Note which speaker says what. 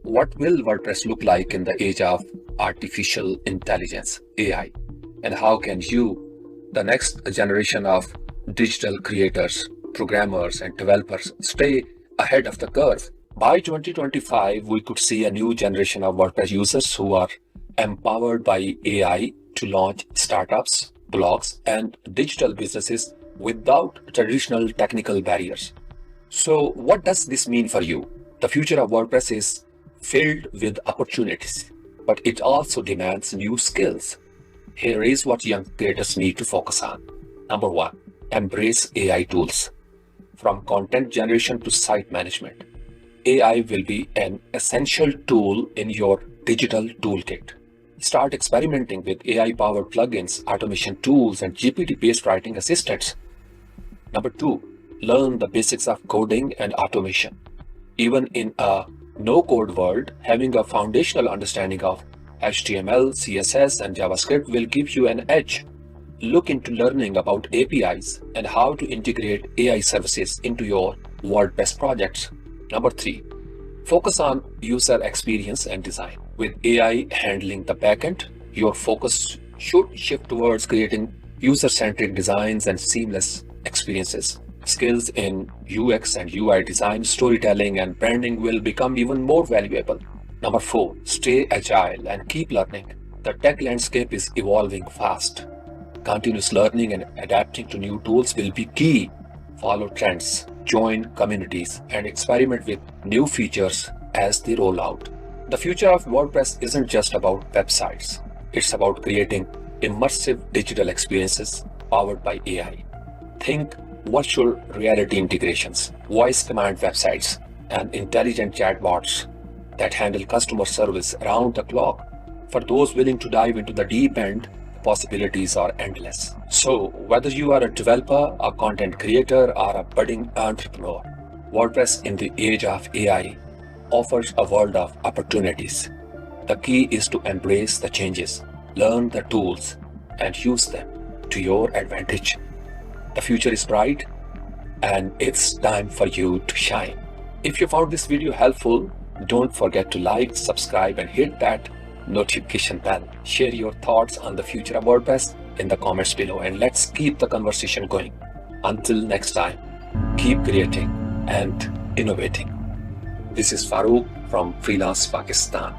Speaker 1: What will WordPress look like in the age of artificial intelligence, AI? And how can you, the next generation of digital creators, programmers, and developers, stay ahead of the curve? By 2025, we could see a new generation of WordPress users who are empowered by AI to launch startups, blogs, and digital businesses without traditional technical barriers. So what does this mean for you? The future of WordPress is filled with opportunities, but it also demands new skills. Here is what young creators need to focus on. Number one, embrace AI tools. From content generation to site management, AI will be an essential tool in your digital toolkit. Start experimenting with AI-powered plugins, automation tools, and GPT-based writing assistants. Number two, learn the basics of coding and automation. Even in a no-code world, having a foundational understanding of HTML, CSS, and JavaScript will give you an edge. Look into learning about APIs and how to integrate AI services into your WordPress projects. Number three, focus on user experience and design. With AI handling the backend, your focus should shift towards creating user-centric designs and seamless experiences. Skills in UX and UI design, storytelling, and branding will become even more valuable. Number four, stay agile and keep learning. The tech landscape is evolving fast. Continuous learning and adapting to new tools will be key. Follow trends, join communities, and experiment with new features as they roll out. The future of WordPress isn't just about websites. It's about creating immersive digital experiences powered by AI. Think virtual reality integrations, voice command websites, and intelligent chatbots that handle customer service around the clock. For those willing to dive into the deep end, possibilities are endless. So whether you are a developer, a content creator, or a budding entrepreneur, WordPress in the age of AI offers a world of opportunities. The key is to embrace the changes, learn the tools, and use them to your advantage. The future is bright, and it's time for you to shine. If you found this video helpful, don't forget to like, subscribe, and hit that notification bell. Share your thoughts on the future of WordPress in the comments below, and let's keep the conversation going. Until next time, keep creating and innovating. This is Farooq from Freelance Pakistan.